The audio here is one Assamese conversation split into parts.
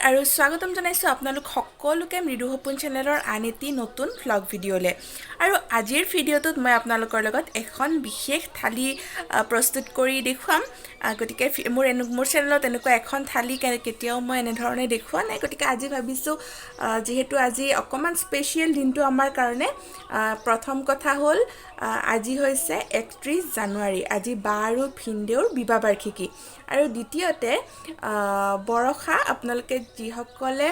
আৰু স্বাগতম জনাইছো আপোনালোক সকলোকে মৃদু সপোন চেনেলৰ আন এটি নতুন ভ্লগ ভিডিঅ'লে আৰু আজিৰ ভিডিঅ'টোত মই আপোনালোকৰ লগত এখন বিশেষ থালি প্ৰস্তুত কৰি দেখুৱাম গতিকে মোৰ চেনেলত এনেকুৱা এখন থালি কেতিয়াও মই এনে ধৰণে দেখুৱা নাই গতিকে আজি ভাবিছো যেহেতু আজি অকমান স্পেশাল দিনটো আমাৰ কাৰণে প্ৰথম কথা হ'ল আজি হৈছে 31 জানুৱাৰী আজি বা আৰু ভিনদেউৰ বিবাহ বাৰ্ষিকী আৰু দ্বিতীয়তে বৰষা আপোনালোকে যিসকলে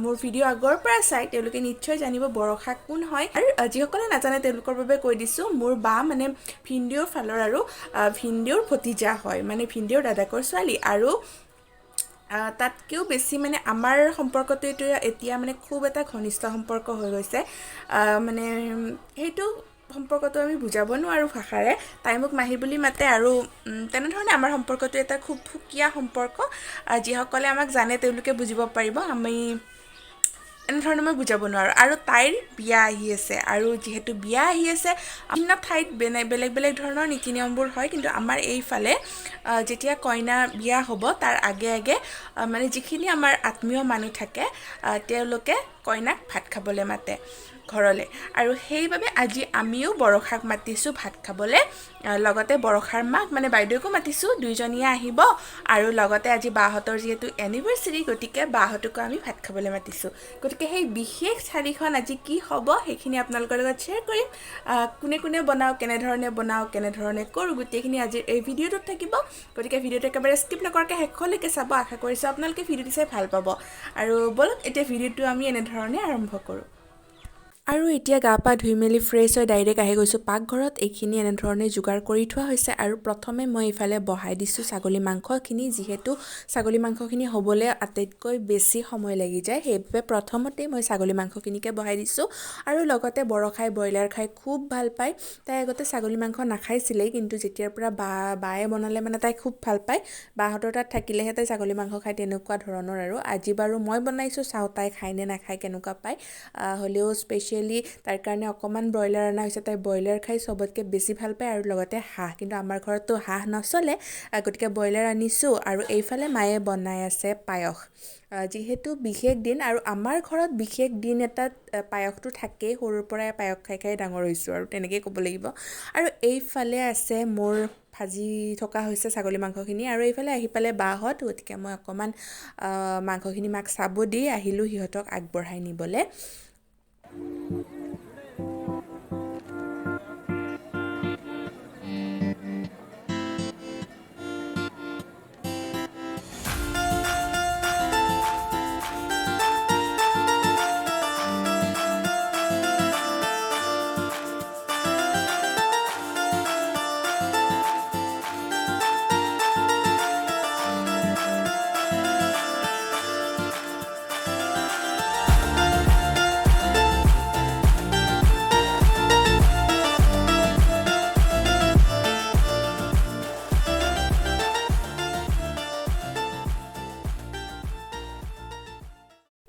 মোৰ ভিডিঅ' আগৰ পৰা চাই তেওঁলোকে নিশ্চয় জানিব বৰষা কোন হয় আৰু যিসকলে নাজানে তেওঁলোকৰ বাবে কৈ দিছো মোৰ বা মানে ভিনদেউৰ ফালৰ আৰু ভিনদেউৰ ভতিজা হয় মানে ভিনদেউৰ দাদাকৰ ছোৱালী আৰু তাতকেও বেছি মানে আমাৰ সম্পৰ্কটো এতিয়া মানে খুব এটা ঘনিষ্ঠ সম্পৰ্ক হৈ গৈছে মানে সেইটো সম্পৰ্কটো আমি বুজাব নোৱাৰো ভাষাৰে তাই মোক মাহী বুলি মাতে আৰু তেনেধৰণে আমাৰ সম্পৰ্কটো এটা খুব ফুকিয়া সম্পৰ্ক যিসকলে আমাক জানে তেওঁলোকে বুজিব পাৰিব আমি এনেধৰণে মই বুজাব নোৱাৰো আৰু তাইৰ বিয়া আহি আছে আৰু যেহেতু বিয়া আহি আছে বিভিন্ন ঠাইত বেলেগ বেলেগ ধৰণৰ নীতি নিয়মবোৰ হয় কিন্তু আমাৰ এইফালে যেতিয়া কইনা বিয়া হ'ব তাৰ আগে মানে যিখিনি আমাৰ আত্মীয় মানুহ থাকে তেওঁলোকে কইনাক ভাত খাবলৈ মাতে ঘৰলে আৰু সেইবাবে আজি আমিও বৰষাক মাতিছো ভাত খাবলৈ লগতে বৰষাৰ মাক মানে বাইদেউকো মাতিছো দুইজনীয়ে আহিব আৰু লগতে আজি বাহঁতৰ যেহেতু এনিভাৰ্সাৰী গতিকে বাহঁতকো আমি ভাত খাবলৈ মাতিছো গতিকে সেই বিশেষ থালিখন আজি কি হ'ব সেইখিনি আপোনালোকৰ লগত শ্বেয়াৰ কৰিম কোনে কোনে বনাও কেনে ধৰণে কৰো গোটেইখিনি আজি এই ভিডিঅ'টোত থাকিব গতিকে ভিডিঅ'টো একেবাৰে স্কিপ নকৰাকৈ শেষলৈকে চাব আশা কৰিছো আপোনালোকে ভিডিঅ'টো চাই ভাল পাব আৰু বলক এতিয়া ভিডিঅ'টো আমি এনে ধৰণে আৰম্ভ কৰো আৰু এতিয়া গা পা ধুই মেলি ফ্ৰেছ হৈ ডাইৰেক্ট আহি গৈছোঁ পাকঘৰত এইখিনি এনেধৰণে যোগাৰ কৰি থোৱা হৈছে আৰু প্ৰথমে মই ইফালে বহাই দিছোঁ ছাগলী মাংসখিনি যিহেতু ছাগলী মাংসখিনি হ'বলৈ আটাইতকৈ বেছি সময় লাগি যায় সেইবাবে প্ৰথমতে মই ছাগলী মাংসখিনিকে বহাই দিছোঁ আৰু লগতে বৰষাই ব্ৰইলাৰ খাই খুব ভাল পায় তাই আগতে ছাগলী মাংস নাখাইছিলেই কিন্তু যেতিয়াৰ পৰা বায়ে বনালে মানে তাই খুব ভাল পায় বাহঁতৰ তাত থাকিলেহে তাই ছাগলী মাংস খায় তেনেকুৱা ধৰণৰ আৰু আজি বাৰু মই বনাইছোঁ চাওঁ তাই খায় নে নাখায় কেনেকুৱা পায় হ'লেও স্পেচিয়েলি তাৰ কাৰণে অকণমান ব্ৰইলাৰ অনা হৈছে তাই ব্ৰইলাৰ খাই চবতকৈ বেছি ভাল পায় আৰু লগতে হাঁহ কিন্তু আমাৰ ঘৰততো হাঁহ নচলে গতিকে ব্ৰইলাৰ আনিছোঁ আৰু এইফালে মায়ে বনাই আছে পায়স যিহেতু বিশেষ দিন আৰু আমাৰ ঘৰত বিশেষ দিন এটাত পায়সটো থাকেই সৰুৰ পৰাই পায়স খাই ডাঙৰ হৈছোঁ আৰু তেনেকেই ক'ব লাগিব আৰু এইফালে আছে মোৰ ভাজি থকা হৈছে ছাগলী মাংসখিনি আৰু এইফালে আহি পালে বাহঁত গতিকে মই অকণমান মাংসখিনি মাক চাব দি আহিলোঁ সিহঁতক আগবঢ়াই নিবলৈ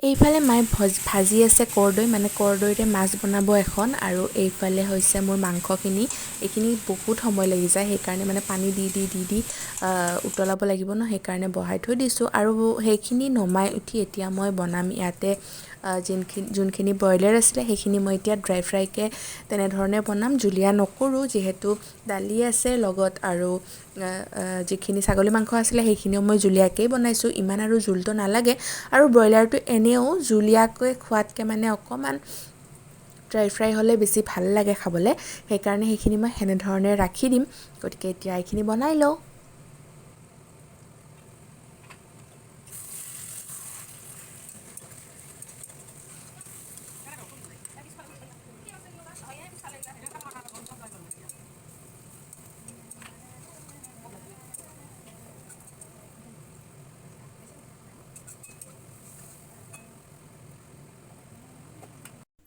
এইফালে মায়ে ভাজি আছে কৰ্দৈ মানে কৰ্দৈৰে মাছ বনাব এখন আৰু এইফালে হৈছে মোৰ মাংসখিনি এইখিনি বহুত সময় লাগি যায় সেইকাৰণে মানে পানী দি উতলাব লাগিব ন সেইকাৰণে বহাই থৈ দিছোঁ আৰু সেইখিনি নমাই উঠি এতিয়া মই বনাম ইয়াতে যোনখিনি ব্ৰইলাৰ আছিলে সেইখিনি মই এতিয়া ড্ৰাই ফ্ৰাইকৈ তেনেধৰণে বনাম জুলীয়া নকৰোঁ যিহেতু দালি আছে লগত আৰু যিখিনি ছাগলী মাংস আছিলে সেইখিনিও মই জুলীয়াকেই বনাইছোঁ ইমান আৰু জোলটো নালাগে আৰু ব্ৰইলাৰটো এনেও জুলীয়াকৈ খোৱাতকৈ মানে অকণমান ড্ৰাই ফ্ৰাই হ'লে বেছি ভাল লাগে খাবলৈ সেইকাৰণে সেইখিনি মই সেনেধৰণে ৰাখি দিম গতিকে এতিয়া এইখিনি বনাই লওঁ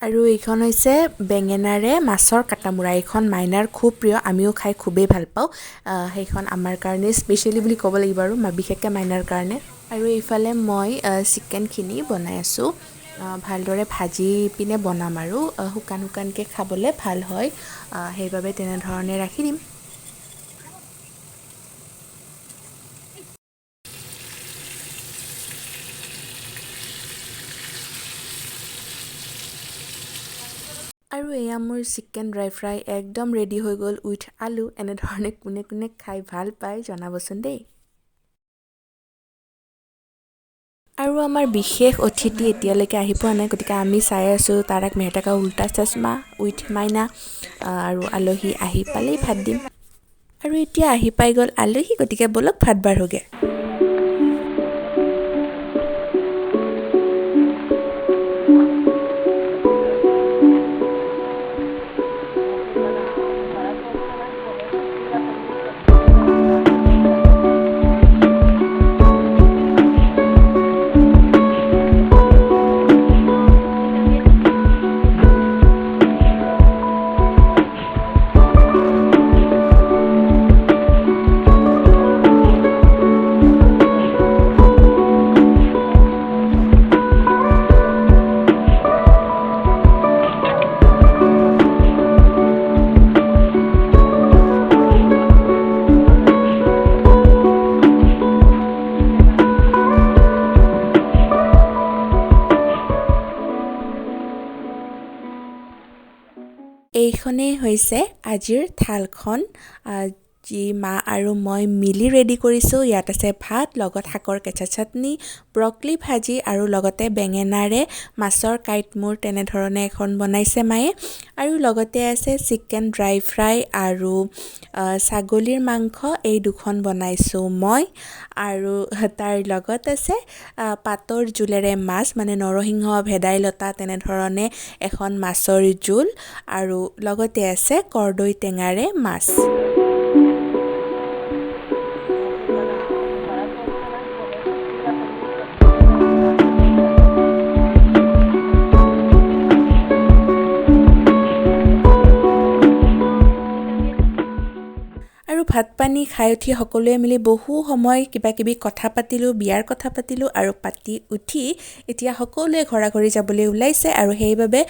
আৰু এইখন হৈছে বেঙেনাৰে মাছৰ কাটামোৰা এইখন মাইনাৰ খুব প্ৰিয় আমিও খাই খুবেই ভাল পাওঁ সেইখন আমাৰ কাৰণে স্পেচিয়েলি বুলি ক'ব লাগিব আৰু বিশেষকৈ মাইনাৰ কাৰণে আৰু এইফালে মই চিকেনখিনি বনাই আছোঁ ভালদৰে ভাজি পিনে বনাম আৰু শুকানকৈ খাবলৈ ভাল হয় সেইবাবে তেনেধৰণে ৰাখি দিম এয়া মোৰ চিকেন ড্ৰাই ফ্ৰাই একদম ৰেডি হৈ গ'ল উইথ আলু। এনেধৰণে কোনে কোনে খাই ভাল পায় জনাবচোন দেই। আৰু আমাৰ বিশেষ অতিথি এতিয়ালৈকে আহি পোৱা নাই, গতিকে আমি চাই আছোঁ তাৰাক মেহতা কা উল্টা চশমা উইথ মাইনা। আৰু আলহী আহি পালেই ভাত দিম। আৰু এতিয়া আহি পাই গ'ল আলহী, গতিকে ব'লক ভাত বাঢ়োগে। এইখনেই হৈছে আজিৰ থালখন, যি মা আৰু মই মিলি ৰেডি কৰিছোঁ। ইয়াত আছে ভাত, লগত শাকৰ কেঁচা চাটনি, ব্ৰকলি ভাজি আৰু লগতে বেঙেনাৰে মাছৰ কাইটমূৰ তেনেধৰণে এখন বনাইছে মায়ে। আৰু লগতে আছে চিকেন ড্ৰাই ফ্ৰাই আৰু ছাগলীৰ মাংস, এই দুখন বনাইছোঁ মই। আৰু তাৰ লগত আছে পাতৰ জোলেৰে মাছ, মানে নৰসিংহ ভেদাইলতা তেনেধৰণে এখন মাছৰ জোল। আৰু লগতে আছে কৰ্দৈ টেঙাৰে মাছ। আৰু ভাত পানী খাই উঠি সকলোৱে মিলি বহু সময় কিবা কিবি কথা পাতিলোঁ, বিয়াৰ কথা পাতিলোঁ। আৰু পাতি উঠি এতিয়া সকলোৱে ঘৰা ঘৰি যাবলৈ ওলাইছে, আৰু সেইবাবে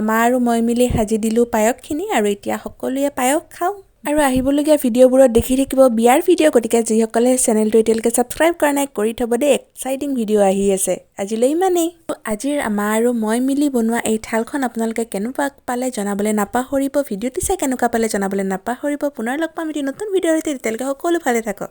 মা আৰু মই মিলি সাজি দিলোঁ পায়সখিনি। আৰু এতিয়া সকলোৱে পায়স খাওঁ। আৰু আহিবলগীয়া ভিডিঅ'বোৰত দেখি থাকিব বিয়াৰ ভিডিঅ', গতিকে যিসকলে চেনেলটো এতিয়ালৈকে ছাবস্ক্ৰাইব কৰা নাই কৰি থ'ব দেই, এক্সাইটিং ভিডিঅ' আহি আছে। আজিলৈ ইমানেই। আজিৰ মা আৰু মই মিলি বনোৱা এই থালখন আপোনালোকে কেনেকুৱা পালে জনাবলৈ নাপাহৰিব। ভিডিঅ'টো চাই কেনেকুৱা পালে জনাবলৈ নাপাহৰিব। পুনৰ লগ পাম এটি নতুন ভিডিঅ'ৰ সৈতে, তেতিয়ালৈকে সকলো ভালে থাকক।